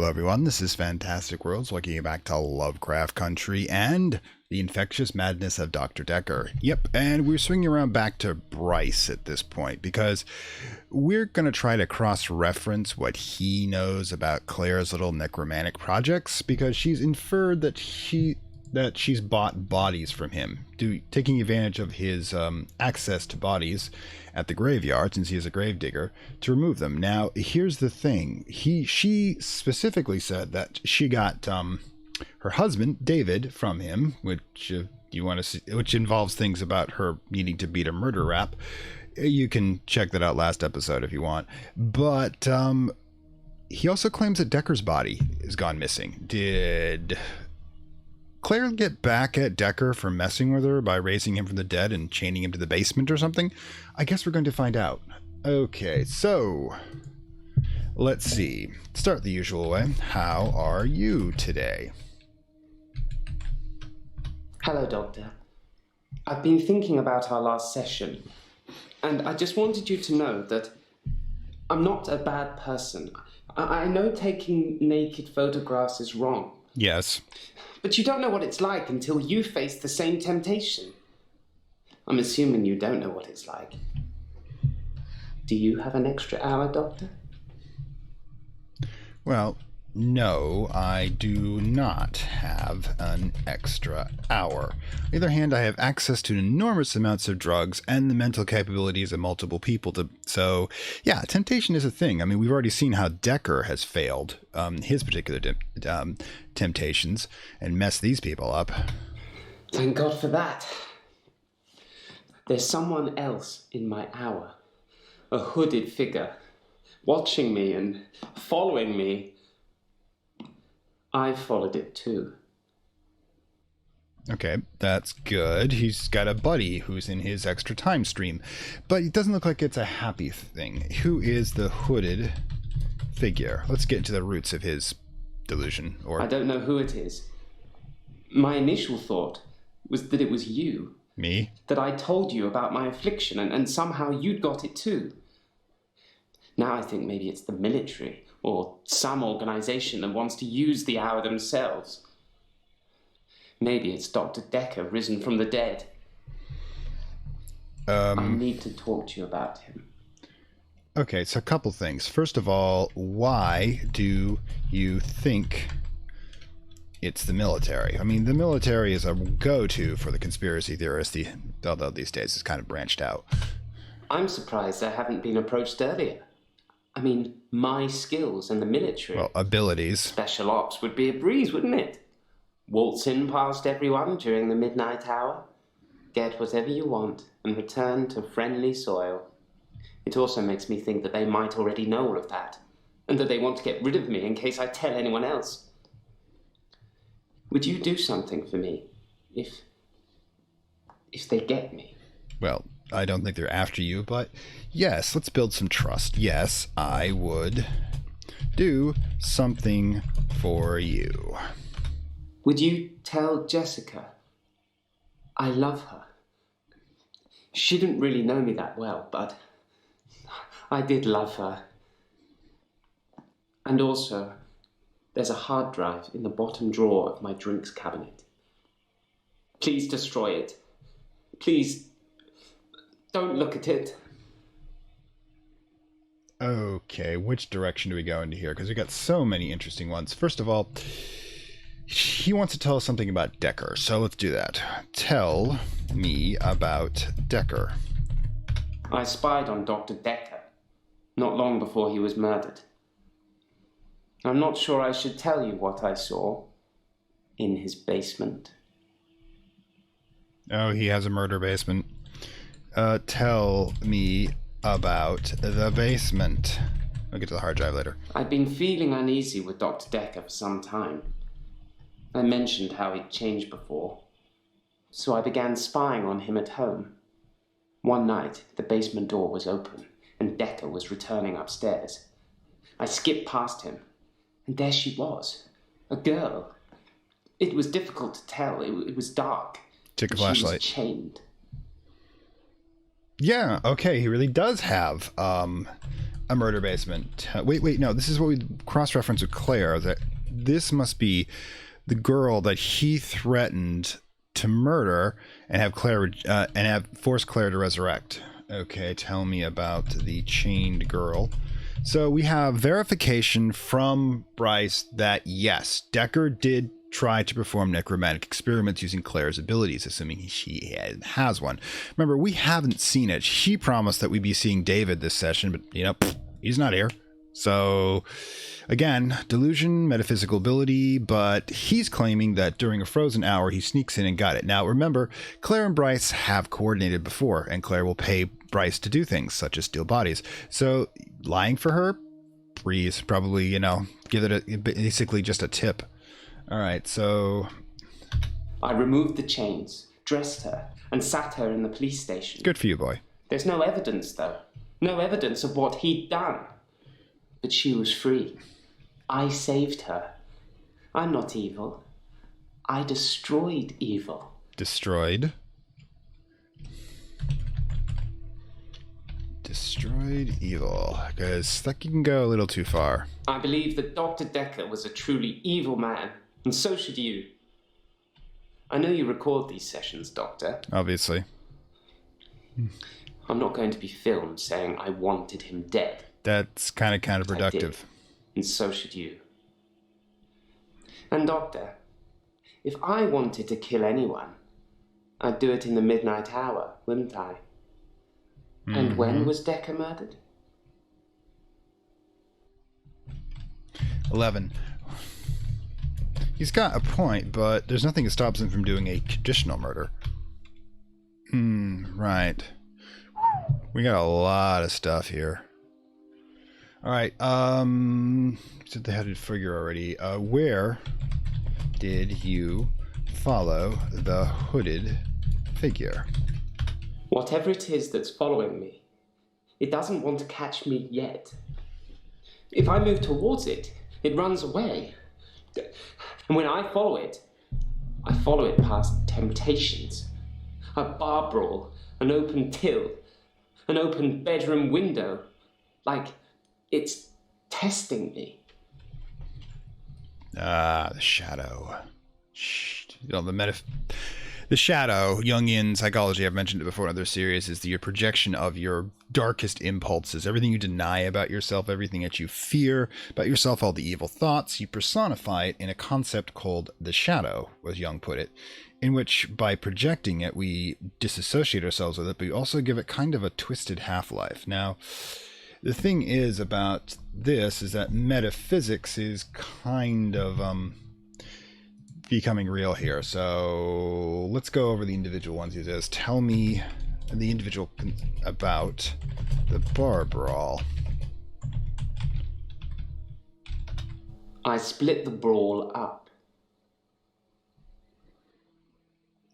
Hello everyone, this is Fantastic Worlds, welcoming you back to Lovecraft Country and the Infectious Madness of Doctor Dekker. Yep, and we're swinging around back to Bryce at this point because we're going to try to cross-reference what he knows about Claire's little necromantic projects because she's inferred that she's bought bodies from him, taking advantage of his access to bodies at the graveyard, since he is a gravedigger, to remove them. Now, here's the thing. She specifically said that she got her husband, David, from him, which you want to see, which involves things about her needing to beat a murder rap. You can check that out last episode if you want. But he also claims that Dekker's body has gone missing. Did Claire get back at Dekker for messing with her by raising him from the dead and chaining him to the basement or something? I guess we're going to find out. Okay, so let's see. Start the usual way. How are you today? Hello, Doctor. I've been thinking about our last session, and I just wanted you to know that I'm not a bad person. I know taking naked photographs is wrong. Yes. But you don't know what it's like until you face the same temptation. I'm assuming you don't know what it's like. Do you have an extra hour, Doctor? Well, no, I do not have an extra hour. On the other hand, I have access to enormous amounts of drugs and the mental capabilities of multiple people so, yeah, temptation is a thing. I mean, we've already seen how Dekker has failed his particular temptations and messed these people up. Thank God for that. There's someone else in my hour. A hooded figure, watching me and following me. I followed it too. Okay, that's good. He's got a buddy who's in his extra time stream, but it doesn't look like it's a happy thing. Who is the hooded figure? Let's get into the roots of his delusion. I don't know who it is. My initial thought was that it was you. Me? That I told you about my affliction and somehow you'd got it too. Now I think maybe it's the military or some organization that wants to use the hour themselves. Maybe it's Dr. Dekker risen from the dead. I need to talk to you about him. Okay, so a couple things. First of all, why do you think it's the military? I mean, the military is a go-to for the conspiracy theorists, although these days it's kind of branched out. I'm surprised I haven't been approached earlier. I mean, my skills in the military. Well, abilities. Special ops would be a breeze, wouldn't it? Waltz in past everyone during the midnight hour, get whatever you want, and return to friendly soil. It also makes me think that they might already know all of that, and that they want to get rid of me in case I tell anyone else. Would you do something for me if they get me? Well, I don't think they're after you, but yes, let's build some trust. Yes, I would do something for you. Would you tell Jessica? I love her. She didn't really know me that well, but I did love her. And also, there's a hard drive in the bottom drawer of my drinks cabinet. Please destroy it. Please, don't look at it. Okay, which direction do we go into here? Because we've got so many interesting ones. First of all, he wants to tell us something about Dekker, so let's do that. Tell me about Dekker. I spied on Dr. Dekker, not long before he was murdered. I'm not sure I should tell you what I saw in his basement. Oh, he has a murder basement. Tell me about the basement. I'll get to the hard drive later. I'd been feeling uneasy with Dr. Dekker for some time. I mentioned how he'd changed before, so I began spying on him at home. One night, the basement door was open, and Dekker was returning upstairs. I skipped past him, and there she was, a girl. It was difficult to tell. It was dark. Take a flashlight. She was chained. Yeah, okay, he really does have a murder basement. Wait, no, this is what we cross-reference with Claire, that this must be the girl that he threatened to murder and have Claire force Claire to resurrect. Okay, tell me about the chained girl. So we have verification from Bryce that yes, Dekker did try to perform necromantic experiments using Claire's abilities, assuming she has one. Remember, we haven't seen it. She promised that we'd be seeing David this session, but he's not here. So again, delusion, metaphysical ability, but he's claiming that during a frozen hour, he sneaks in and got it. Now, remember, Claire and Bryce have coordinated before, and Claire will pay Bryce to do things such as steal bodies. So lying for her, breeze, probably, give it basically just a tip. All right, so I removed the chains, dressed her, and sat her in the police station. Good for you, boy. There's no evidence, though. No evidence of what he'd done. But she was free. I saved her. I'm not evil. I destroyed evil. Destroyed? Destroyed evil. Because that can go a little too far. I believe that Dr. Dekker was a truly evil man. And so should you. I know you record these sessions, Doctor. Obviously. I'm not going to be filmed saying I wanted him dead. That's kind of counterproductive. I did, and so should you. And Doctor, if I wanted to kill anyone, I'd do it in the midnight hour, wouldn't I? Mm-hmm. And when was Dekker murdered? 11. He's got a point, but there's nothing that stops him from doing a traditional murder. Right. We got a lot of stuff here. All right. Said they had a figure already. Where did you follow the hooded figure? Whatever it is that's following me, it doesn't want to catch me yet. If I move towards it, it runs away. And when I follow it past temptations. A bar brawl, an open till, an open bedroom window. Like it's testing me. The shadow. The shadow, Jungian psychology, I've mentioned it before in other series, is the projection of your darkest impulses. Everything you deny about yourself, everything that you fear about yourself, all the evil thoughts, you personify it in a concept called the shadow, as Jung put it, in which by projecting it, we disassociate ourselves with it, but we also give it kind of a twisted half-life. Now, the thing is about this is that metaphysics is kind of becoming real here. So let's go over the individual ones he says. Tell me the individual about the bar brawl. I split the brawl up.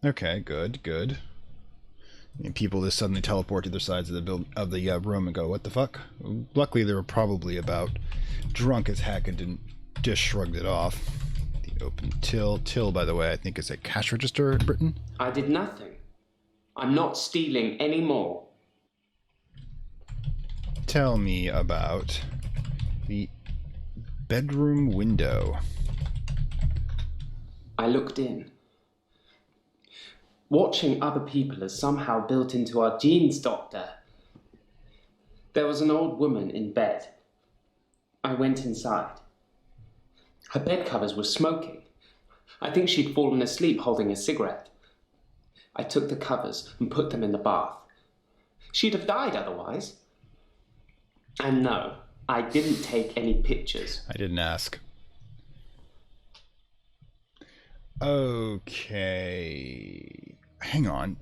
Okay, good. And people just suddenly teleport to their sides of the room and go, what the fuck? Luckily, they were probably about drunk as heck and didn't just shrugged it off. The open till. Till, by the way, I think is a cash register in Britain. I did nothing. I'm not stealing any more. Tell me about the bedroom window. I looked in. Watching other people is somehow built into our genes, Doctor. There was an old woman in bed. I went inside. Her bed covers were smoking. I think she'd fallen asleep holding a cigarette. I took the covers and put them in the bath. She'd have died otherwise. And no, I didn't take any pictures. I didn't ask. Okay. Hang on.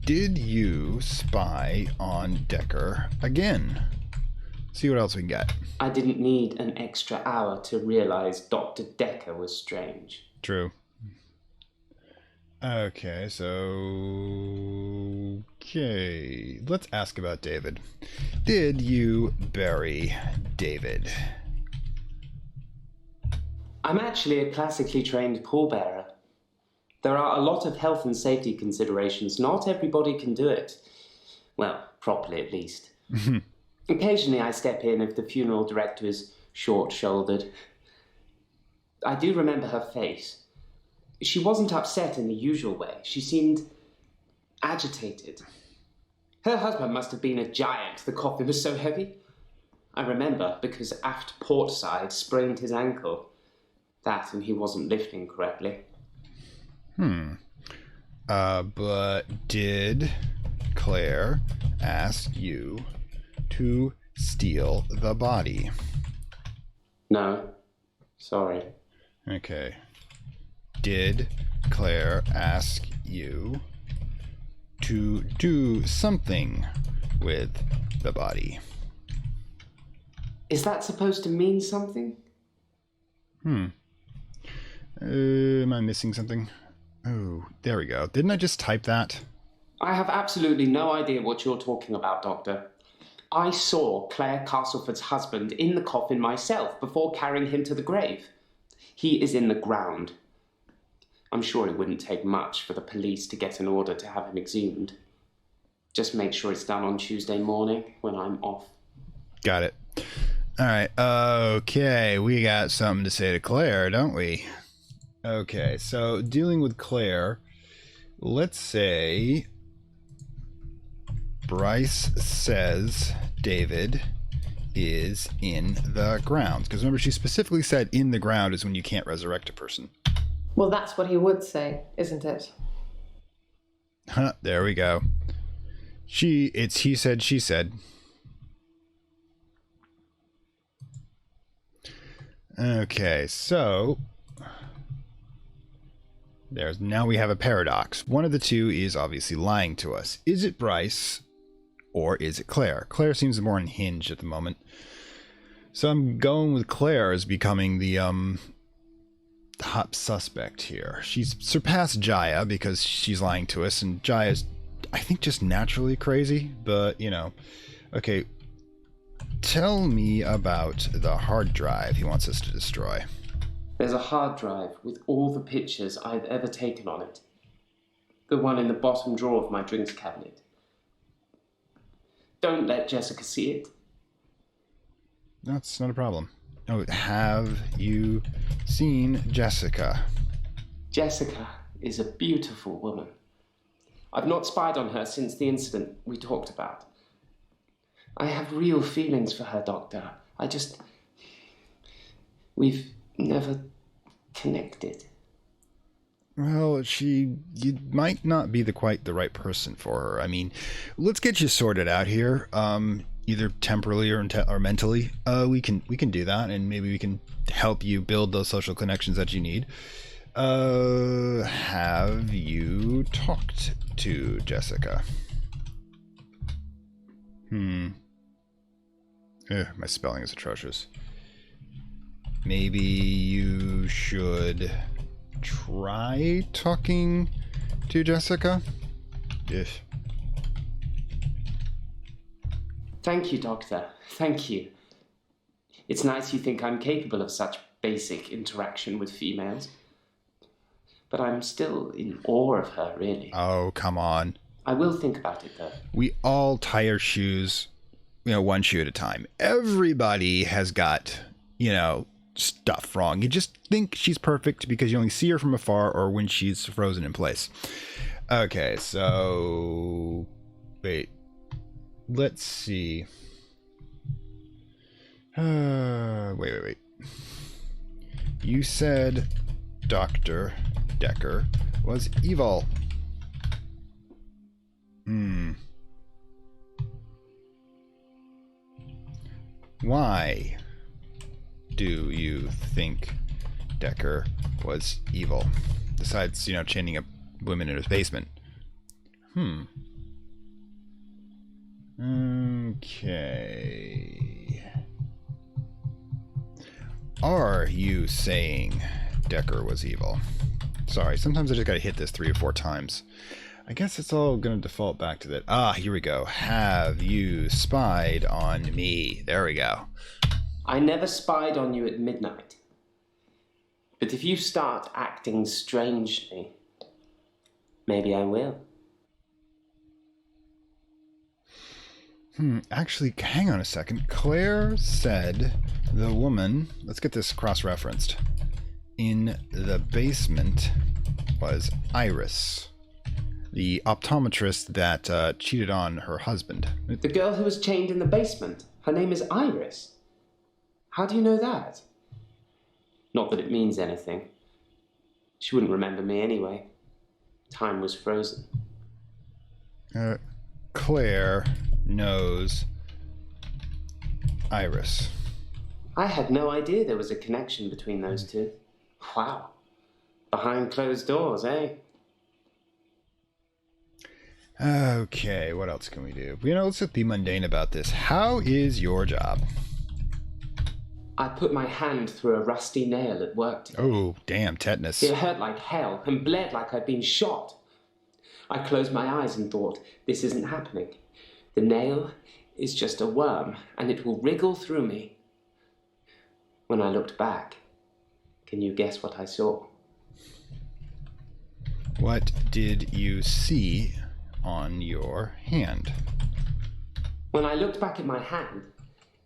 Did you spy on Dekker again? See what else we can get. I didn't need an extra hour to realize Dr. Dekker was strange. True. Okay, let's ask about David. Did you bury David? I'm actually a classically trained pallbearer. There are a lot of health and safety considerations. Not everybody can do it. Well, properly at least. Occasionally I step in if the funeral director is short-shouldered. I do remember her face. She wasn't upset in the usual way. She seemed agitated. Her husband must have been a giant. The coffin was so heavy. I remember because aft port side sprained his ankle. That and he wasn't lifting correctly. But did Claire ask you to steal the body? No. Sorry. Okay. Did Claire ask you to do something with the body? Is that supposed to mean something? Am I missing something? Oh, there we go. Didn't I just type that? I have absolutely no idea what you're talking about, Doctor. I saw Claire Castleford's husband in the coffin myself before carrying him to the grave. He is in the ground. I'm sure it wouldn't take much for the police to get an order to have him exhumed. Just make sure it's done on Tuesday morning when I'm off. Got it. All right. Okay, we got something to say to Claire, don't we? Okay, so dealing with Claire, let's say Bryce says David is in the ground. Because remember, she specifically said in the ground is when you can't resurrect a person. Well, that's what he would say, isn't it? Huh, there we go. It's he said, she said. Okay, so now we have a paradox. One of the two is obviously lying to us. Is it Bryce or is it Claire? Claire seems more unhinged at the moment. So I'm going with Claire as becoming the hot suspect here. She's surpassed Jaya because she's lying to us, and Jaya's, I think, just naturally crazy, but you know. Okay, tell me about the hard drive he wants us to destroy. There's a hard drive with all the pictures I've ever taken on it. The one in the bottom drawer of my drinks cabinet. Don't let Jessica see it. That's not a problem. Oh, have you seen Jessica? Jessica is a beautiful woman. I've not spied on her since the incident we talked about. I have real feelings for her, Doctor. We've never connected. Well, you might not be quite the right person for her. I mean, let's get you sorted out here. Either temporally or mentally. We can do that, and maybe we can help you build those social connections that you need. Have you talked to Jessica? My spelling is atrocious. Maybe you should try talking to Jessica? Yes. Thank you, Doctor. Thank you. It's nice you think I'm capable of such basic interaction with females. But I'm still in awe of her, really. Oh, come on. I will think about it, though. We all tie our shoes, one shoe at a time. Everybody has got, stuff wrong. You just think she's perfect because you only see her from afar or when she's frozen in place. Okay, so... Wait. Let's see. Wait. You said Doctor Dekker was evil. Why do you think Dekker was evil? Besides, chaining up women in his basement. Okay. Are you saying Dekker was evil? Sorry, sometimes I just gotta hit this 3 or 4 times. I guess it's all gonna default back to that. Here we go. Have you spied on me? There we go. I never spied on you at midnight. But if you start acting strangely, maybe I will. Actually, hang on a second. Claire said the woman, let's get this cross-referenced, in the basement was Iris, the optometrist that cheated on her husband. The girl who was chained in the basement. Her name is Iris. How do you know that? Not that it means anything. She wouldn't remember me anyway. Time was frozen. Claire knows Iris. I had no idea there was a connection between those two. Wow. Behind closed doors, eh? Okay, what else can we do? Let's just be mundane about this. How is your job? I put my hand through a rusty nail at work today. Oh, damn, tetanus. It hurt like hell and bled like I'd been shot. I closed my eyes and thought, this isn't happening. The nail is just a worm, and it will wriggle through me. When I looked back, can you guess what I saw? What did you see on your hand? When I looked back at my hand,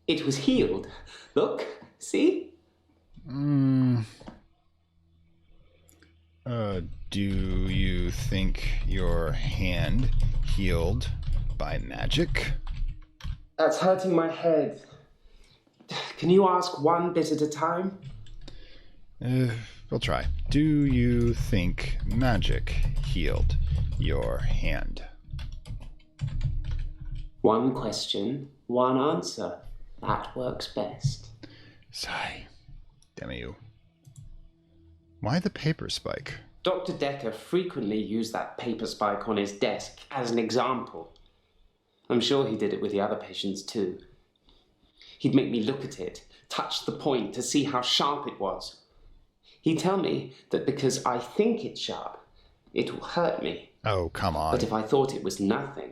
it was healed. Look, see? Do you think your hand healed by magic? That's hurting my head. Can you ask one bit at a time? We'll try. Do you think magic healed your hand? One question, one answer. That works best. Sigh. Damn you. Why the paper spike? Dr. Dekker frequently used that paper spike on his desk as an example. I'm sure he did it with the other patients too. He'd make me look at it, touch the point to see how sharp it was. He'd tell me that because I think it's sharp, it will hurt me. Oh, come on. But if I thought it was nothing,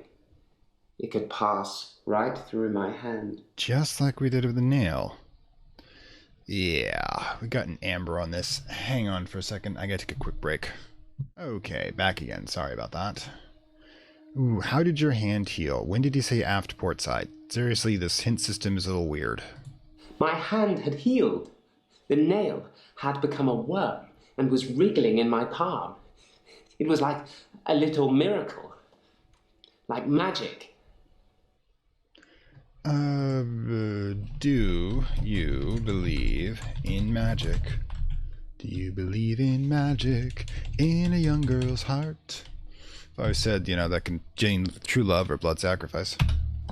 it could pass right through my hand. Just like we did with the nail. Yeah, we got an amber on this. Hang on for a second. I gotta take a quick break. Okay, back again. Sorry about that. Ooh, how did your hand heal? When did you say aft port side? Seriously, this hint system is a little weird. My hand had healed. The nail had become a worm and was wriggling in my palm. It was like a little miracle. Like magic. Do you believe in magic? Do you believe in magic in a young girl's heart? If I said, that can gain true love or blood sacrifice.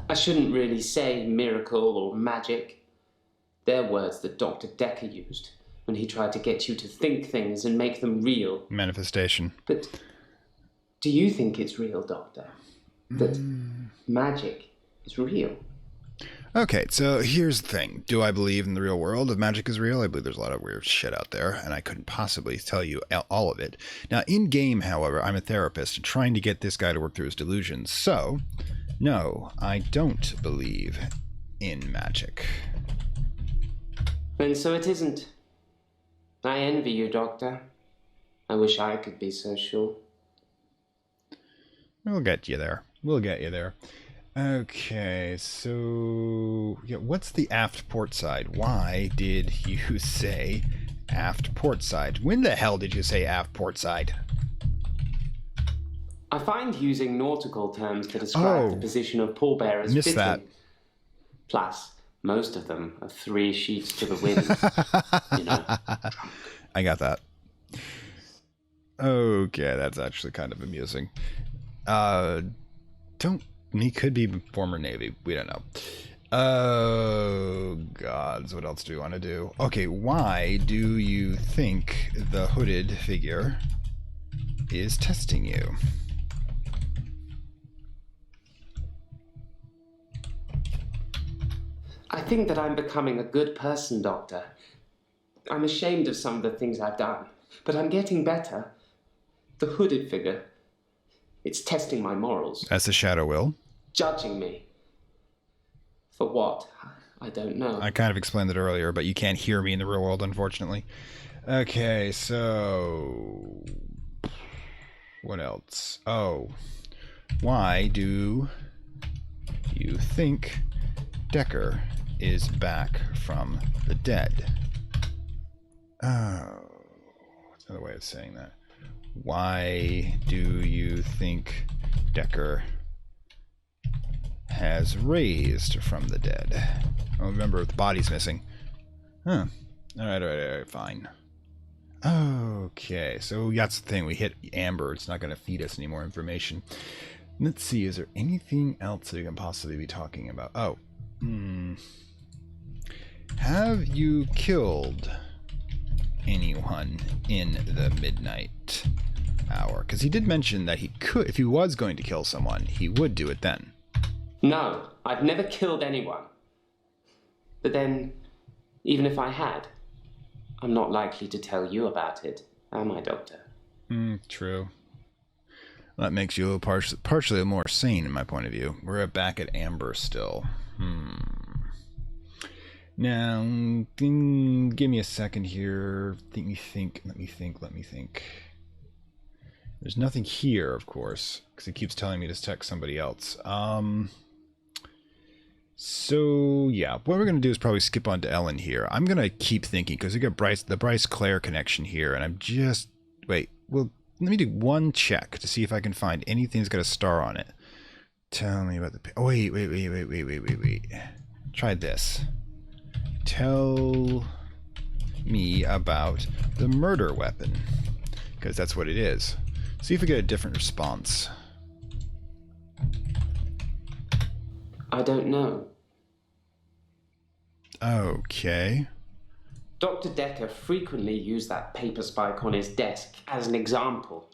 I shouldn't really say miracle or magic. They're words that Dr. Dekker used when he tried to get you to think things and make them real. Manifestation. But do you think it's real, Doctor? That magic is real? Okay, so here's the thing. Do I believe in the real world of magic is real? I believe there's a lot of weird shit out there, and I couldn't possibly tell you all of it. Now, in-game, however, I'm a therapist trying to get this guy to work through his delusions. So, no, I don't believe in magic. And so it isn't. I envy you, Doctor. I wish I could be so sure. We'll get you there. We'll get you there. Okay, so yeah, what's the aft port side? Why did you say aft port side? When the hell did you say aft port side? I find using nautical terms to describe the position of pallbearers missed fitting. that. Plus, most of them are 3 sheets to the wind. I got that. Okay, that's actually kind of amusing. He could be former Navy. We don't know. Oh, gods. What else do we want to do? Okay, why do you think the hooded figure is testing you? I think that I'm becoming a good person, Doctor. I'm ashamed of some of the things I've done, but I'm getting better. The hooded figure, it's testing my morals. As the shadow will. Judging me. For what? I don't know. I kind of explained it earlier, but you can't hear me in the real world, unfortunately. Okay, so... what else? Oh. Why do you think Dekker is back from the dead? Oh, what's another way of saying that? Why do you think Dekker has raised from the dead? Oh, remember, the body's missing. Huh. Alright, fine. Okay, so that's the thing. We hit amber. It's not going to feed us any more information. Let's see, is there anything else that we can possibly be talking about? Oh. Have you killed anyone in the midnight hour? Because he did mention that he could, if he was going to kill someone, he would do it then. No, I've never killed anyone. But then, even if I had, I'm not likely to tell you about it, am I, Doctor? True. That makes you partially more sane in my point of view. We're back at amber still. Now, give me a second here. Let me think. There's nothing here, of course, because he keeps telling me to text somebody else. So, yeah, what we're going to do is probably skip on to Elin here. I'm going to keep thinking, because we got the Bryce-Claire connection here, and I'm just... Wait, well, let me do one check to see if I can find anything that's got a star on it. Tell me about the... Oh, wait. Try this. Tell me about the murder weapon, because that's what it is. See if we get a different response. I don't know. Okay. Dr. Dekker frequently used that paper spike on his desk as an example.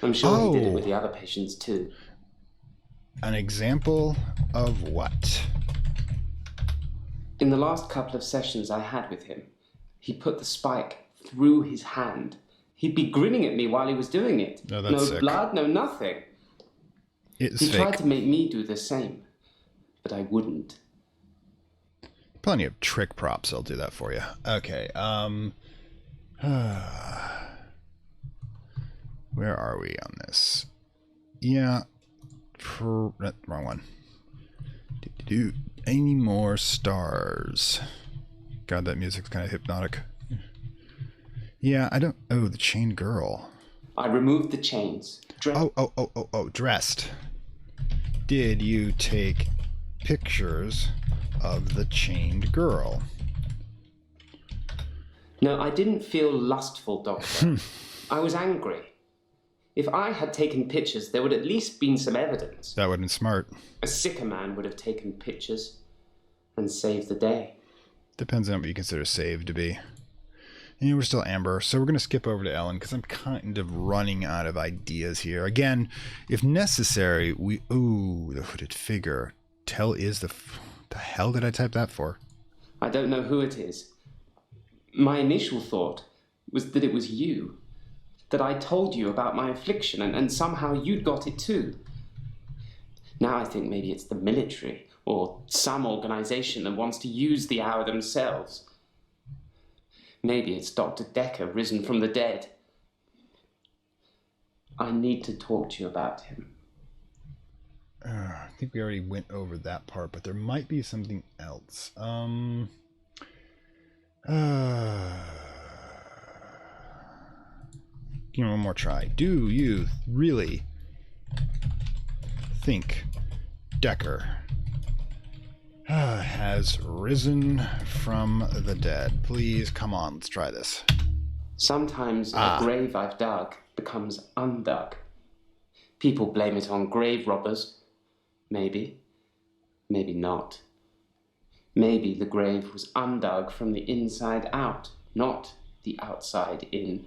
I'm sure he did it with the other patients too. An example of what? In the last couple of sessions I had with him, he put the spike through his hand. He'd be grinning at me while he was doing it. Oh, that's sick. Blood, no nothing. It's he fake. tried to make me do the same, but I wouldn't. Plenty of trick props, I'll do that for you. Okay, where are we on this? Yeah, wrong one. Any more stars? God, that music's kind of hypnotic. Yeah, I don't... Oh, the chained girl. I removed the chains. Dressed. Did you take pictures of the chained girl? No, I didn't feel lustful, Doctor. I was angry. If I had taken pictures, there would at least been some evidence. That would have been smart. A sicker man would have taken pictures and saved the day. Depends on what you consider saved to be. And we're still amber, so we're going to skip over to Elin because I'm kind of running out of ideas here. Again, if necessary, we... Ooh, the hooded figure. The hell did I type that for? I don't know who it is. My initial thought was that it was you. That I told you about my affliction and somehow you'd got it too. Now I think maybe it's the military or some organization that wants to use the hour themselves. Maybe it's Dr. Dekker risen from the dead. I need to talk to you about him. I think we already went over that part, but there might be something else. Give me one more try. Do you really think Dekker has risen from the dead? Please, come on, let's try this. Sometimes a grave I've dug becomes undug. People blame it on grave robbers. Maybe. Maybe not. Maybe the grave was undug from the inside out, not the outside in.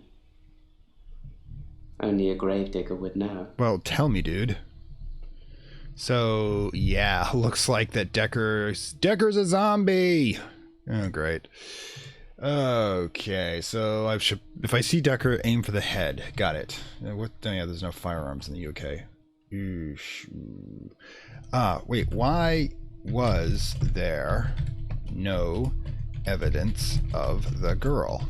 Only a gravedigger would know. Well, tell me, dude. So, yeah, looks like that Dekker's a zombie. Oh, great. Okay, so if I see Dekker, aim for the head. Got it. What? Yeah, there's no firearms in the UK. Wait, why was there no evidence of the girl?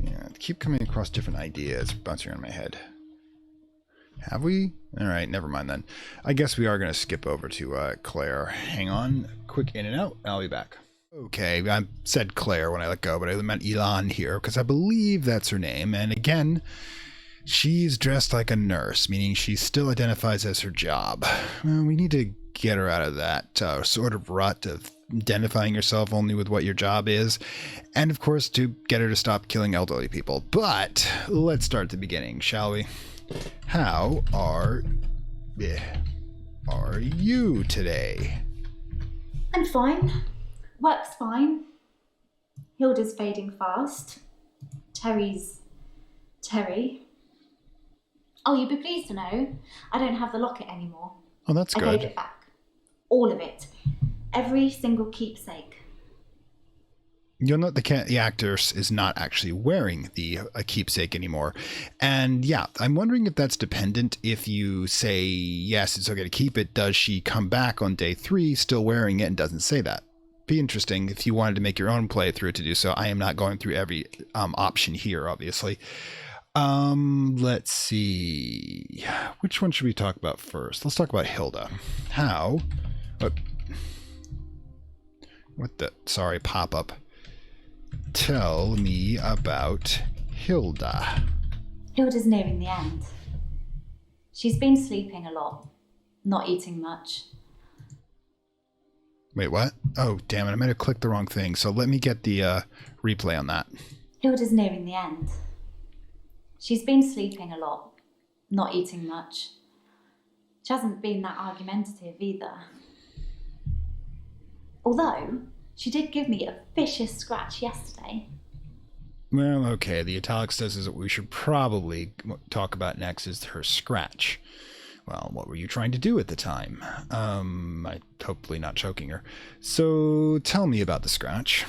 Yeah, I keep coming across different ideas bouncing around my head. Have we? All right, never mind then. I guess we are going to skip over to Claire. Hang on. Quick in and out. I'll be back. Okay, I said Claire when I let go, but I meant Elin here because I believe that's her name. And again, she's dressed like a nurse, meaning she still identifies as her job. Well, we need to get her out of that sort of rut of identifying yourself only with what your job is, and of course to get her to stop killing elderly people. But let's start at the beginning, shall we? How are you today? I'm fine. Work's fine. Hilda's fading fast. Terry's Terry. Oh, you'd be pleased to know I don't have the locket anymore. Oh, that's good. I gave it back. All of it. Every single keepsake. You'll note the actor is not actually wearing a keepsake anymore. And yeah, I'm wondering if that's dependent. If you say, yes, it's okay to keep it, does she come back on day 3 still wearing it and doesn't say that? Be interesting if you wanted to make your own playthrough to do so. I am not going through every option here, obviously. Let's see. Which one should we talk about first? Let's talk about Hilda. Sorry, pop-up. Tell me about Hilda. Hilda's nearing the end. She's been sleeping a lot, not eating much. Wait, what? Oh, damn it. I might have clicked the wrong thing. So let me get the replay on that. Hilda's nearing the end. She's been sleeping a lot, not eating much. She hasn't been that argumentative either. Although, she did give me a vicious scratch yesterday. Well, okay. The italics says is what we should probably talk about next is her scratch. Well, what were you trying to do at the time? Hopefully not choking her. So tell me about the scratch.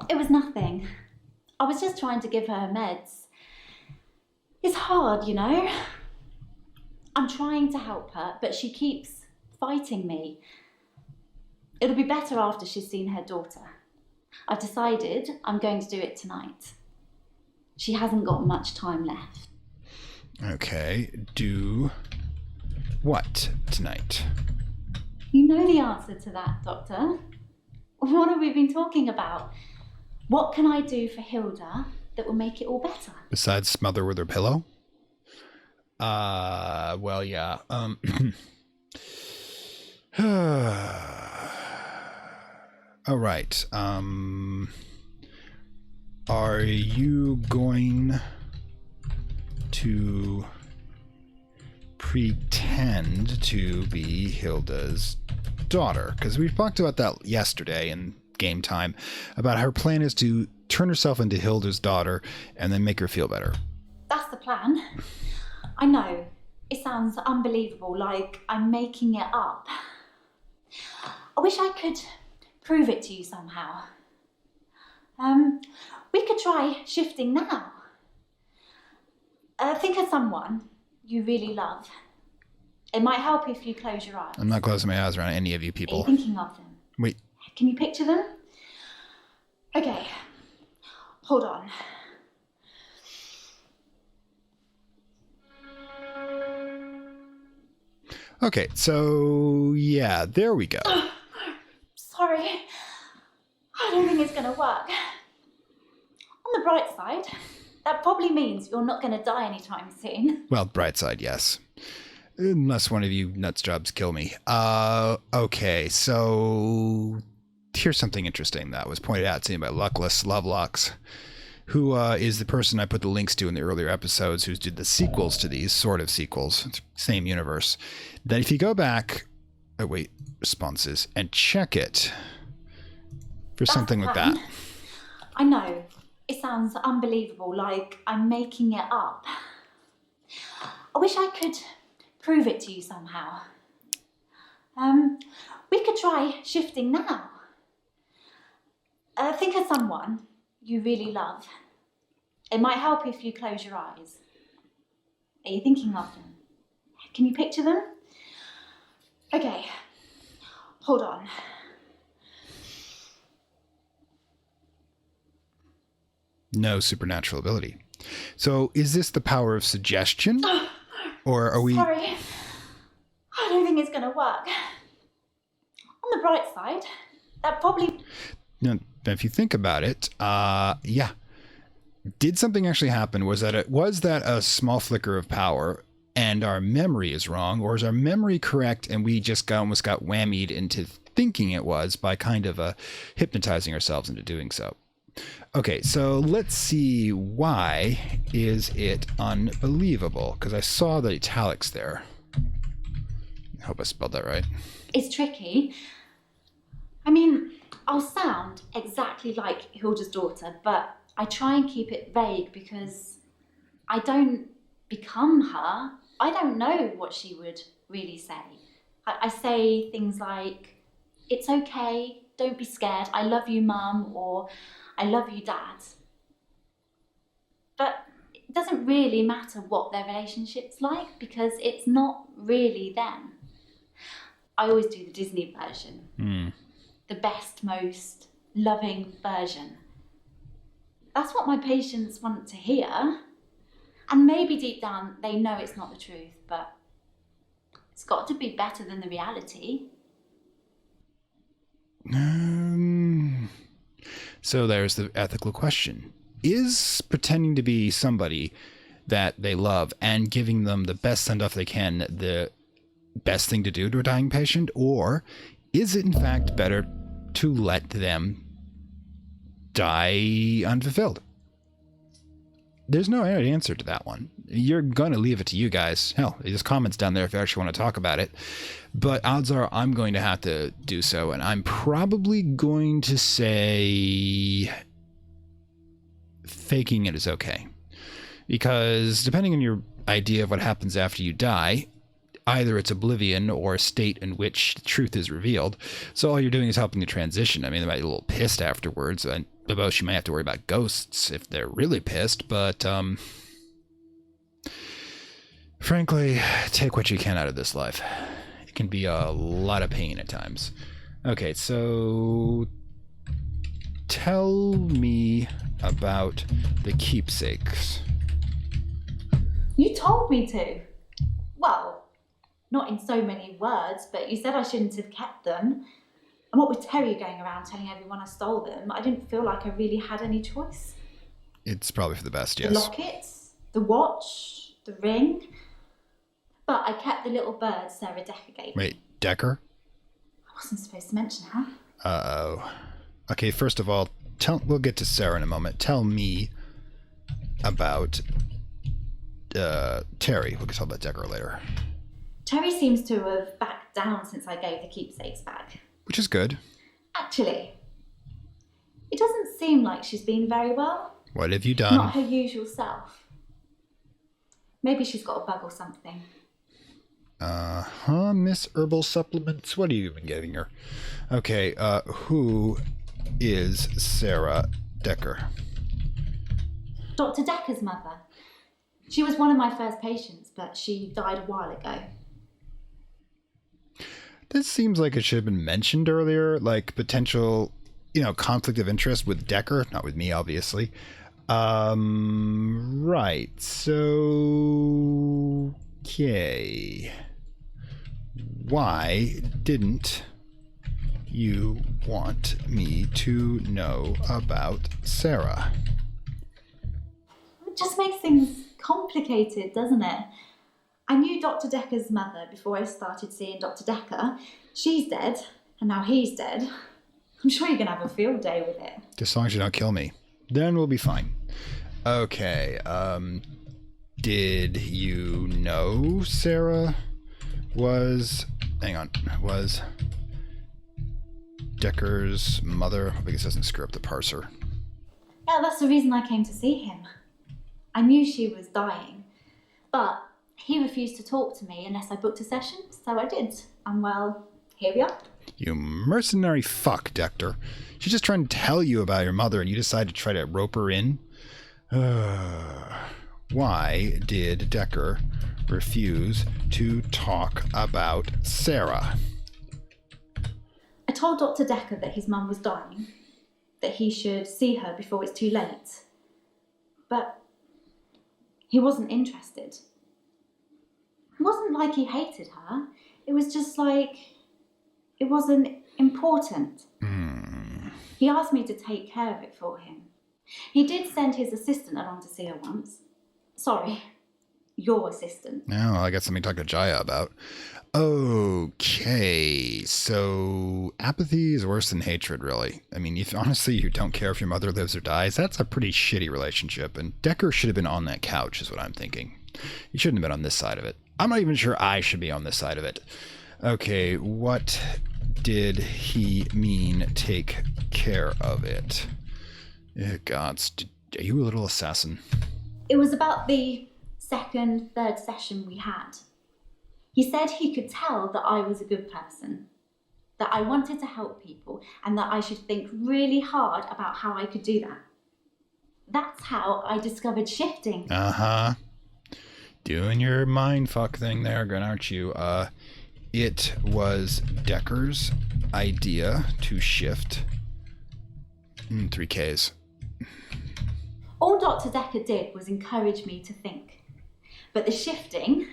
It was nothing. I was just trying to give her meds. It's hard, you know? I'm trying to help her, but she keeps fighting me. It'll be better after she's seen her daughter. I've decided I'm going to do it tonight. She hasn't got much time left. Okay, do what tonight? You know the answer to that, Doctor. What have we been talking about? What can I do for Hilda that will make it all better? Besides smother with her pillow? Well, yeah. All right. Are you going to pretend to be Hilda's daughter? Because we talked about that yesterday in game time, about her plan is to turn herself into Hilda's daughter and then make her feel better. That's the plan. I know. It sounds unbelievable, like I'm making it up. I wish I could prove it to you somehow. We could try shifting now. Think of someone you really love. It might help if you close your eyes. I'm not closing my eyes around any of you Are people. you thinking of them? Wait. Can you picture them? Okay. Hold on. Okay, so yeah, there we go. Sorry. I don't think it's going to work. On the bright side, that probably means you're not going to die anytime soon. Well, bright side, yes. Unless one of you nutjobs kill me. Okay, so here's something interesting that was pointed out to me by Luckless Lovelocks, who is the person I put the links to in the earlier episodes, who did the sequels to these, sort of sequels, same universe. Then if you go back, responses, and check it for something like that. I know. It sounds unbelievable, like I'm making it up. I wish I could prove it to you somehow. We could try shifting now. Think of someone you really love. It might help if you close your eyes. Are you thinking of them? Can you picture them? Okay, hold on. No supernatural ability. So is this the power of suggestion? Or are we... Sorry. I don't think it's going to work. On the bright side, that probably... No, if you think about it, yeah. Did something actually happen? Was that a small flicker of power and our memory is wrong? Or is our memory correct and we just almost got whammied into thinking it was by kind of hypnotizing ourselves into doing so? Okay, so let's see, why is it unbelievable? Because I saw the italics there. I hope I spelled that right. It's tricky. I mean, I'll sound exactly like Hilda's daughter, but I try and keep it vague because I don't become her. I don't know what she would really say. I say things like, it's okay, don't be scared, I love you, Mum, or I love you, Dad. But it doesn't really matter what their relationship's like because it's not really them. I always do the Disney version. The best, most loving version. That's what my patients want to hear. And maybe deep down they know it's not the truth, but it's got to be better than the reality. So there's the ethical question. Is pretending to be somebody that they love and giving them the best send-off they can the best thing to do to a dying patient? Or is it in fact better to let them die unfulfilled? There's no right answer to that one. You're going to leave it to you guys. Hell, there's comments down there if you actually want to talk about it. But odds are I'm going to have to do so. And I'm probably going to say faking it is okay. Because depending on your idea of what happens after you die, either it's oblivion or a state in which the truth is revealed. So all you're doing is helping the transition. I mean, they might be a little pissed afterwards. And you might have to worry about ghosts if they're really pissed. But frankly, take what you can out of this life. It can be a lot of pain at times. Okay, so tell me about the keepsakes. You told me to. Well, not in so many words, but you said I shouldn't have kept them. And what with Terry going around telling everyone I stole them, I didn't feel like I really had any choice. It's probably for the best, yes. The lockets, the watch, the ring. But I kept the little bird Sarah Dekker gave me. Wait, Dekker? I wasn't supposed to mention her. Uh-oh. Okay, first of all, we'll get to Sarah in a moment. Tell me about Terry. We'll talk about Dekker later. Terry seems to have backed down since I gave the keepsakes back. Which is good. Actually, it doesn't seem like she's been very well. What have you done? Not her usual self. Maybe she's got a bug or something. Miss Herbal Supplements? What are you even getting her? Okay, who is Sarah Dekker? Dr. Dekker's mother. She was one of my first patients, but she died a while ago. This seems like it should have been mentioned earlier, like potential, conflict of interest with Dekker, not with me, obviously. Right, so, okay. Why didn't you want me to know about Sarah? It just makes things complicated, doesn't it? I knew Dr. Dekker's mother before I started seeing Dr. Dekker. She's dead, and now he's dead. I'm sure you're going to have a field day with it. As long as you don't kill me, then we'll be fine. Okay, did you know Sarah was Dekker's mother? I hope this doesn't screw up the parser. Yeah, that's the reason I came to see him. I knew she was dying, but he refused to talk to me unless I booked a session, so I did. And well, here we are. You mercenary fuck, Dekker. She's just trying to tell you about your mother and you decide to try to rope her in? Why did Dekker refuse to talk about Sarah? I told Dr. Dekker that his mum was dying, that he should see her before it's too late. but he wasn't interested. It wasn't like he hated her. It was just like it wasn't important. He asked me to take care of it for him. He did send his assistant along to see her once. Sorry, your assistant. No, I got something to talk to Jaya about. Okay, so apathy is worse than hatred, really. I mean, if honestly you don't care if your mother lives or dies, that's a pretty shitty relationship, and Dekker should have been on that couch, is what I'm thinking. He shouldn't have been on this side of it. I'm not even sure I should be on this side of it. Okay, what did he mean, take care of it? Gods, are you a little assassin? It was about the second, third session we had. He said he could tell that I was a good person, that I wanted to help people, and that I should think really hard about how I could do that. That's how I discovered shifting. Uh-huh. Doing your mindfuck thing there, aren't you? It was Dekker's idea to shift 3Ks. All Dr. Dekker did was encourage me to think. But the shifting,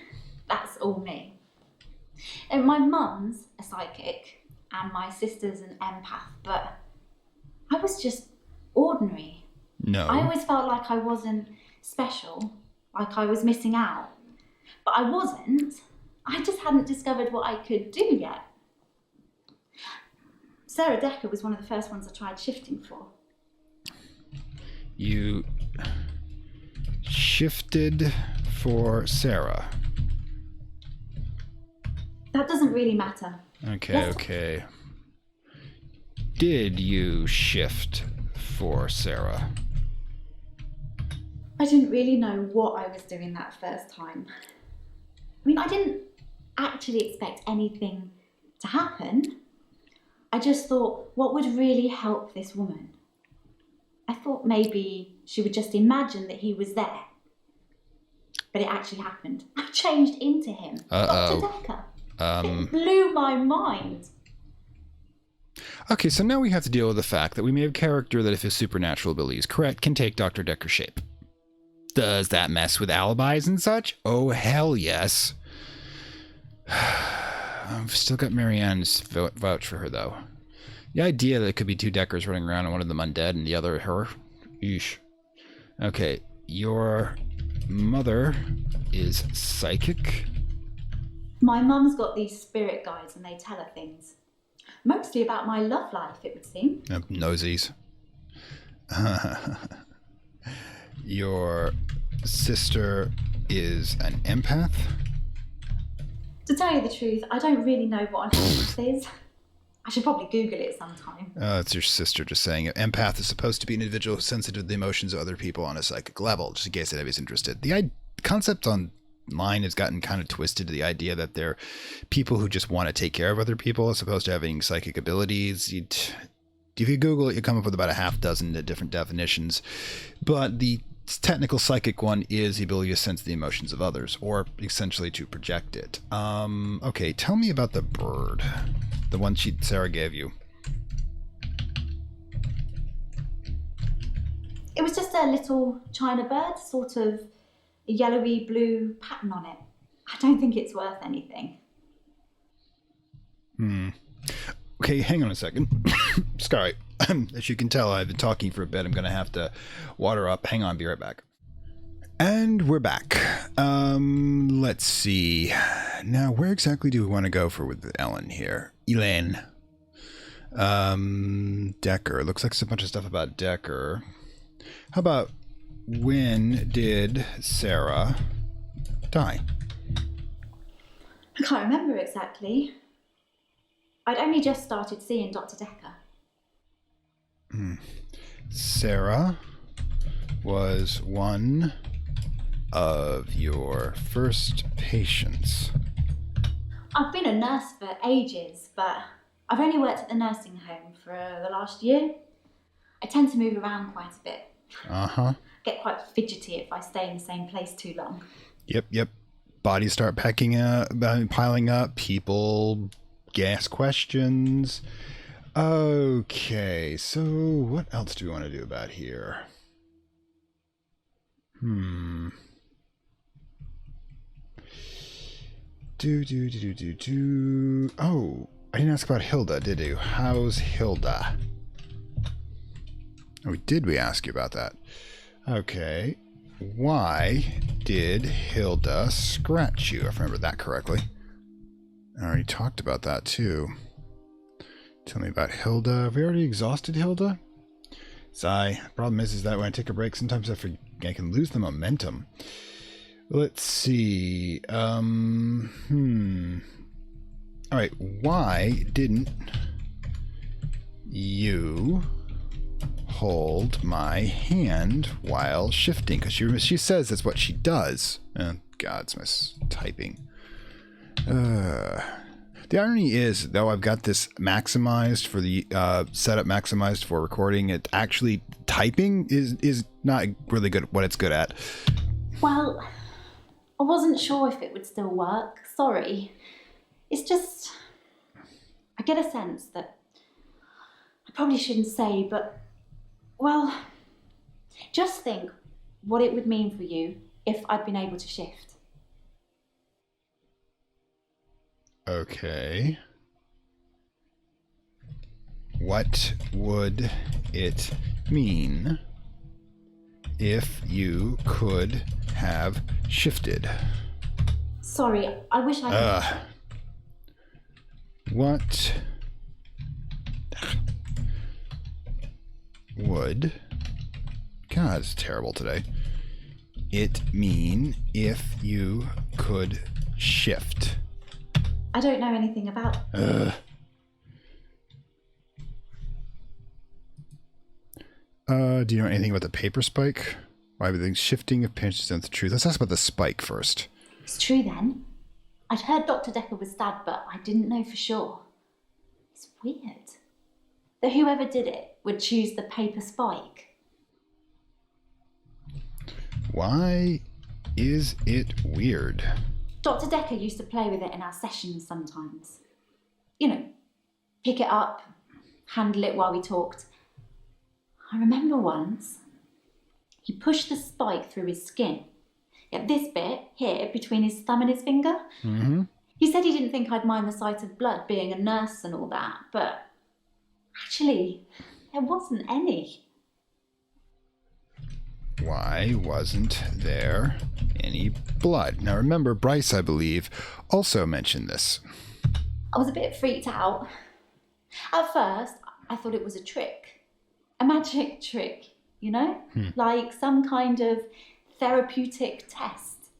that's all me. And my mum's a psychic, and my sister's an empath, but I was just ordinary. No. I always felt like I wasn't special, like I was missing out. But I wasn't. I just hadn't discovered what I could do yet. Sarah Dekker was one of the first ones I tried shifting for. You shifted for Sarah. That doesn't really matter. Okay. Did you shift for Sarah? I didn't really know what I was doing that first time. I mean, I didn't actually expect anything to happen. I just thought, what would really help this woman? I thought maybe she would just imagine that he was there. But it actually happened. I changed into him. Dr. Dekker. It blew my mind. Okay, so now we have to deal with the fact that we may have a character that, if his supernatural ability is correct, can take Dr. Dekker's shape. Does that mess with alibis and such? Oh, hell yes. I've still got Marianne's vouch for her, though. The idea that it could be two Dekkers running around and one of them undead and the other her. Eesh. Okay, your mother is psychic. My mum's got these spirit guides and they tell her things. Mostly about my love life, it would seem. Nosies. Your sister is an empath? To tell you the truth, I don't really know what an empath is. I should probably Google it sometime. It's your sister just saying it. Empath is supposed to be an individual who's sensitive to the emotions of other people on a psychic level, just in case anybody's interested. The concept online has gotten kind of twisted to the idea that they're people who just want to take care of other people as opposed to having psychic abilities. If you Google it, you come up with about a half dozen different definitions. But the technical psychic one is the ability to sense the emotions of others, or essentially to project it. Okay, tell me about the bird. The one Sarah gave you. It was just a little china bird, sort of a yellowy blue pattern on it. I don't think it's worth anything. Okay, hang on a second. Sorry. As you can tell, I've been talking for a bit. I'm going to have to water up. Hang on, be right back. And we're back. Let's see. Now, where exactly do we want to go with Elin here? Elin. Dekker. Looks like there's a bunch of stuff about Dekker. How about, when did Sarah die? I can't remember exactly. I'd only just started seeing Dr. Dekker. Sarah was one of your first patients. I've been a nurse for ages, but I've only worked at the nursing home for the last year. I tend to move around quite a bit. Get quite fidgety if I stay in the same place too long. Yep. Bodies start piling up. People ask questions. Okay, so what else do we want to do about here? Hmm. Oh, I didn't ask about Hilda, did you? How's Hilda? Oh, did we ask you about that? Okay. Why did Hilda scratch you? If I remember that correctly. I already talked about that too. Tell me about Hilda. Have we already exhausted Hilda? Sigh. Problem is that when I take a break, sometimes I can lose the momentum. Let's see. Alright, why didn't you hold my hand while shifting? Because she says that's what she does. God, it's my typing. The irony is, though, I've got this maximized for the setup maximized for recording. It actually typing is not really good at what it's good at. Well, I wasn't sure if it would still work. Sorry. It's just, I get a sense that I probably shouldn't say, but, well, just think what it would mean for you if I'd been able to shift. Okay. What would it mean if you could have shifted? Sorry, I wish I could. What would... God, it's terrible today. It mean if you could shift? I don't know anything about it. Do you know anything about the paper spike? Why would the shifting of pinches and the truth? Let's ask about the spike first. It's true then. I'd heard Dr. Dekker was stabbed, but I didn't know for sure. It's weird that whoever did it would choose the paper spike. Why is it weird? Dr. Dekker used to play with it in our sessions sometimes. You know, pick it up, handle it while we talked. I remember once, he pushed the spike through his skin. At this bit, here, between his thumb and his finger. Mm-hmm. He said he didn't think I'd mind the sight of blood being a nurse and all that, but actually, there wasn't any. Why wasn't there any blood? Now remember, Bryce, I believe, also mentioned this. I was a bit freaked out. At first, I thought it was a trick. A magic trick, you know? Like some kind of therapeutic test.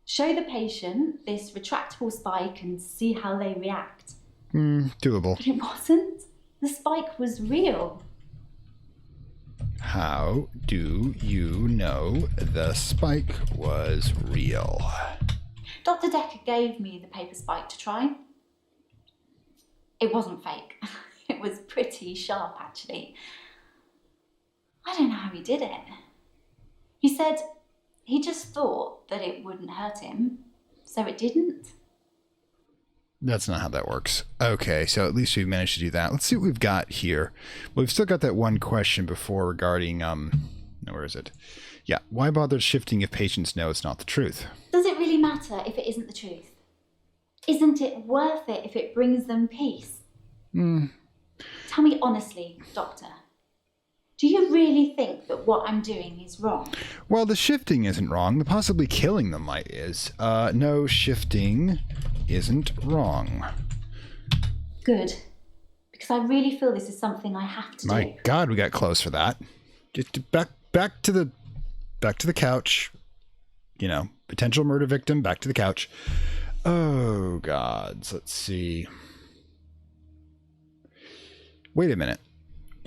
Show the patient this retractable spike and see how they react. Doable. But it wasn't. The spike was real. How do you know the spike was real? Dr. Dekker gave me the paper spike to try. It wasn't fake. It was pretty sharp, actually. I don't know how he did it. He said he just thought that it wouldn't hurt him, so it didn't. That's not how that works. Okay, so at least we've managed to do that. Let's see what we've got here. Well, we've still got that one question before regarding, where is it? Yeah, why bother shifting if patients know it's not the truth? Does it really matter if it isn't the truth? Isn't it worth it if it brings them peace? Tell me honestly, Doctor. Do you really think that what I'm doing is wrong? Well, the shifting isn't wrong. The possibly killing them is. No, shifting isn't wrong. Good. Because I really feel this is something I have to do. My God, we got close for that. Just back to the couch. You know, potential murder victim, back to the couch. Oh, God. Let's see. Wait a minute.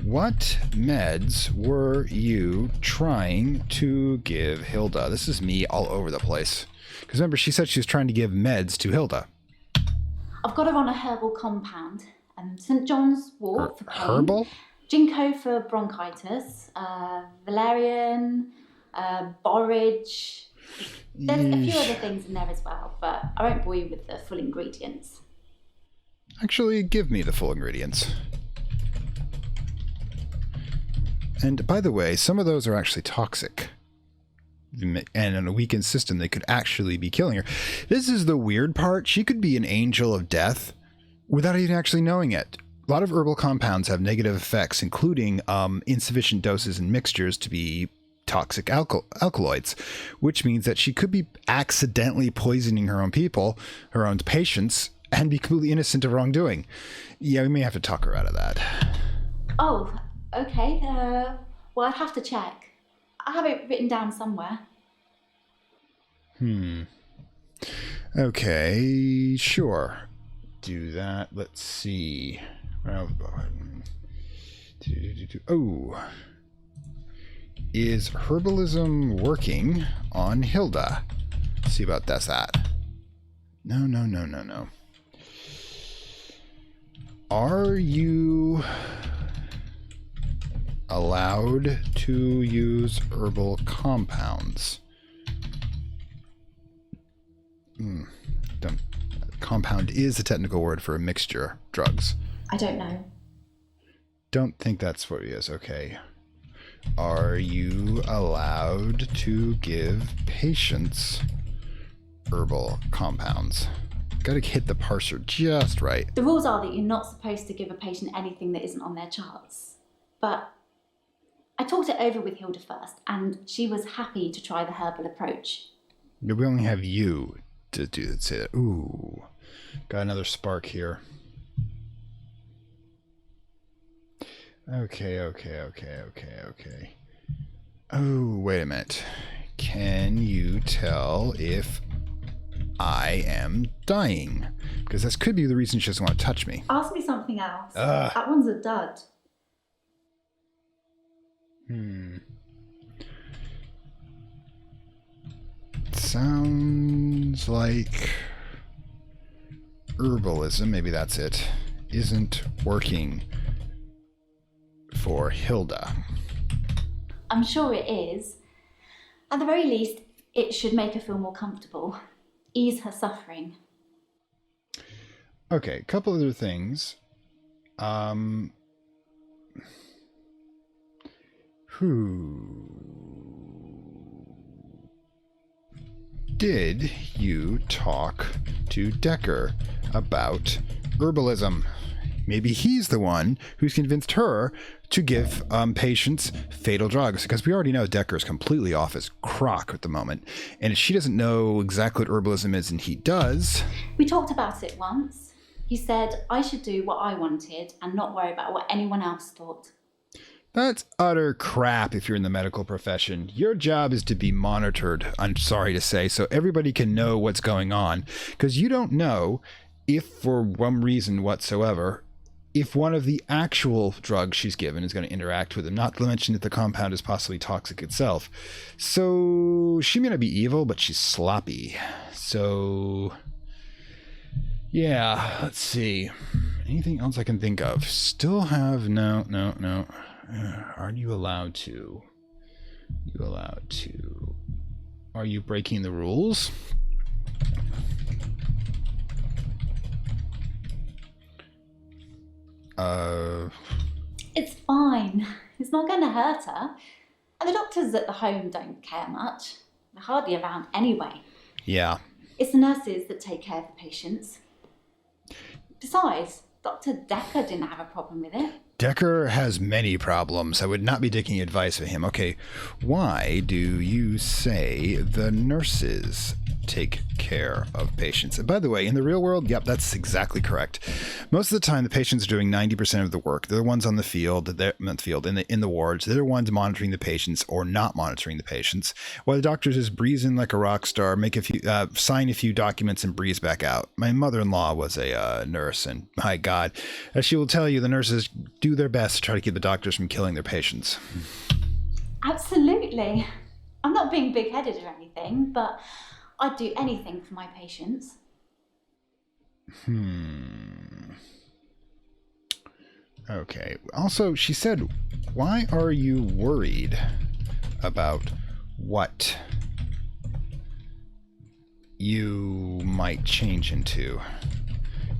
What meds were you trying to give Hilda? This is me all over the place. Because remember, she said she was trying to give meds to Hilda. I've got her on a herbal compound. St. John's wort for pain. Herbal? Ginkgo for bronchitis. Valerian. Borage. There's a few other things in there as well, but I won't bore you with the full ingredients. Actually, give me the full ingredients. And by the way, some of those are actually toxic. and in a weakened system, they could actually be killing her. This is the weird part. She could be an angel of death without even actually knowing it. A lot of herbal compounds have negative effects, including insufficient doses and mixtures to be toxic alkaloids, which means that she could be accidentally poisoning her own people, her own patients, and be completely innocent of wrongdoing. Yeah, we may have to talk her out of that. Oh, okay. Well, I'd have to check. I have it written down somewhere. Okay, sure. Do that. Let's see. Oh. Is herbalism working on Hilda? Let's see about that. No. Are you allowed to use herbal compounds? Compound is a technical word for a mixture of drugs. I don't know. Don't think that's what it is. Okay. Are you allowed to give patients herbal compounds? Gotta hit the parser just right. The rules are that you're not supposed to give a patient anything that isn't on their charts. But I talked it over with Hilda first, and she was happy to try the herbal approach. We only have you to say that. Ooh, got another spark here. Okay. Oh, wait a minute. Can you tell if I am dying? Because this could be the reason she doesn't want to touch me. Ask me something else. That one's a dud. Sounds like herbalism, maybe that's it, isn't working for Hilda. I'm sure it is. At the very least, it should make her feel more comfortable. Ease her suffering. Okay, a couple other things. Did you talk to Dekker about herbalism? Maybe he's the one who's convinced her to give patients fatal drugs, because we already know Dekker is completely off his crock at the moment. And if she doesn't know exactly what herbalism is and he does... We talked about it once. He said I should do what I wanted and not worry about what anyone else thought. That's utter crap if you're in the medical profession. Your job is to be monitored, I'm sorry to say, so everybody can know what's going on. Because you don't know if, for one reason whatsoever, if one of the actual drugs she's given is going to interact with him, not to mention that the compound is possibly toxic itself. So she may not be evil, but she's sloppy. So, yeah, let's see. Anything else I can think of? Still have, no. Are you allowed to? Are you breaking the rules? It's fine. It's not going to hurt her. And the doctors at the home don't care much. They're hardly around anyway. Yeah. It's the nurses that take care of the patients. Besides, Dr. Dekker didn't have a problem with it. Dekker has many problems. I would not be taking advice from him. Okay, why do you say the nurses take care of patients? And by the way, in the real world, yep, that's exactly correct. Most of the time, the patients are doing 90% of the work. They're the ones on the field, in the wards. They're the ones monitoring the patients or not monitoring the patients. While the doctors just breeze in like a rock star, sign a few documents and breeze back out. My mother-in-law was a nurse, and my God, as she will tell you, the nurses do their best to try to keep the doctors from killing their patients. Absolutely. I'm not being big-headed or anything, but I'd do anything for my patients. Okay. Also, she said, why are you worried about what you might change into?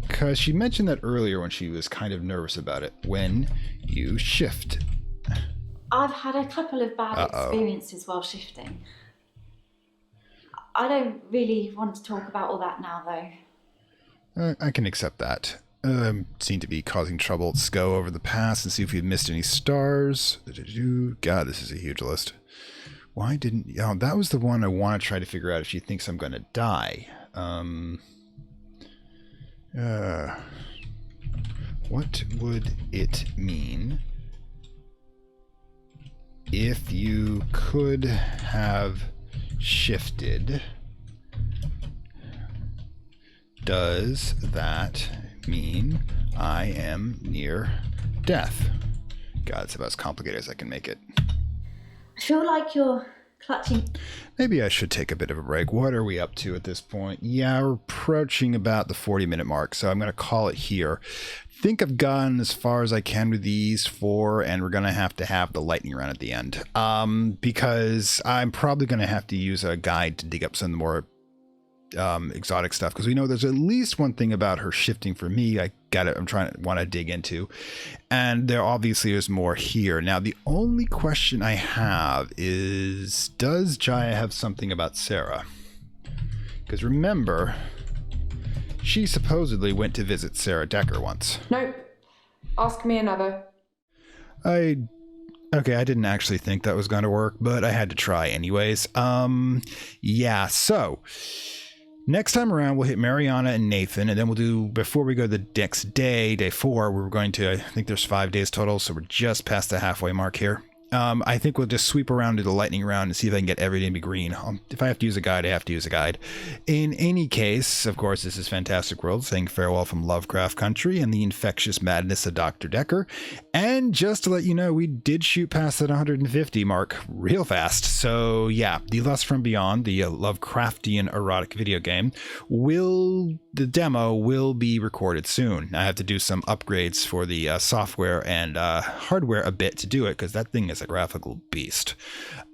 Because she mentioned that earlier when she was kind of nervous about it. When you shift. I've had a couple of bad experiences while shifting. I don't really want to talk about all that now, though. I can accept that. Seem to be causing trouble. Let's go over the past and see if we've missed any stars. God, this is a huge list. Why didn't... Oh, that was the one I want to try to figure out if she thinks I'm going to die. What would it mean if you could have shifted? Does that mean I am near death? God, it's about as complicated as I can make it. I feel like you're clutching. Maybe I should take a bit of a break. What are we up to at this point? Yeah, we're approaching about the 40-minute mark, so I'm going to call it here. Think I've gone as far as I can with these 4, and we're going to have the lightning round at the end. Because I'm probably going to have to use a guide to dig up some of the more exotic stuff, because we know there's at least one thing about her shifting for me want to dig into, and there obviously is more here. Now the only question I have is, does Jaya have something about Sarah? Because remember, she supposedly went to visit Sarah Dekker once. Nope. Ask me another. Okay, I didn't actually think that was going to work, but I had to try anyways. Yeah, so next time around, we'll hit Mariana and Nathan, and then we'll do, before we go the next day, day 4, we're going to, I think there's 5 days total, so we're just past the halfway mark here. I think we'll just sweep around to the lightning round and see if I can get everything to be green. If I have to use a guide, I have to use a guide. In any case, of course, this is Fantastic World saying farewell from Lovecraft Country and the infectious madness of Dr. Dekker. And just to let you know, we did shoot past that 150 mark real fast. So yeah, The Lust from Beyond, the Lovecraftian erotic video game, the demo will be recorded soon. I have to do some upgrades for the software and hardware a bit to do it, because that thing is a graphical beast.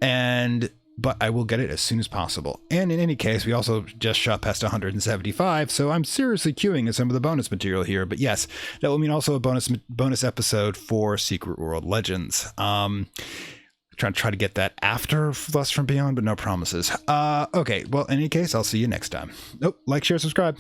But I will get it as soon as possible. And in any case, we also just shot past 175, so I'm seriously queuing at some of the bonus material here. But yes, that will mean also a bonus episode for Secret World Legends. Trying to try to get that after Lust from Beyond, but no promises. Okay, well, in any case, I'll see you next time. Like, share, subscribe.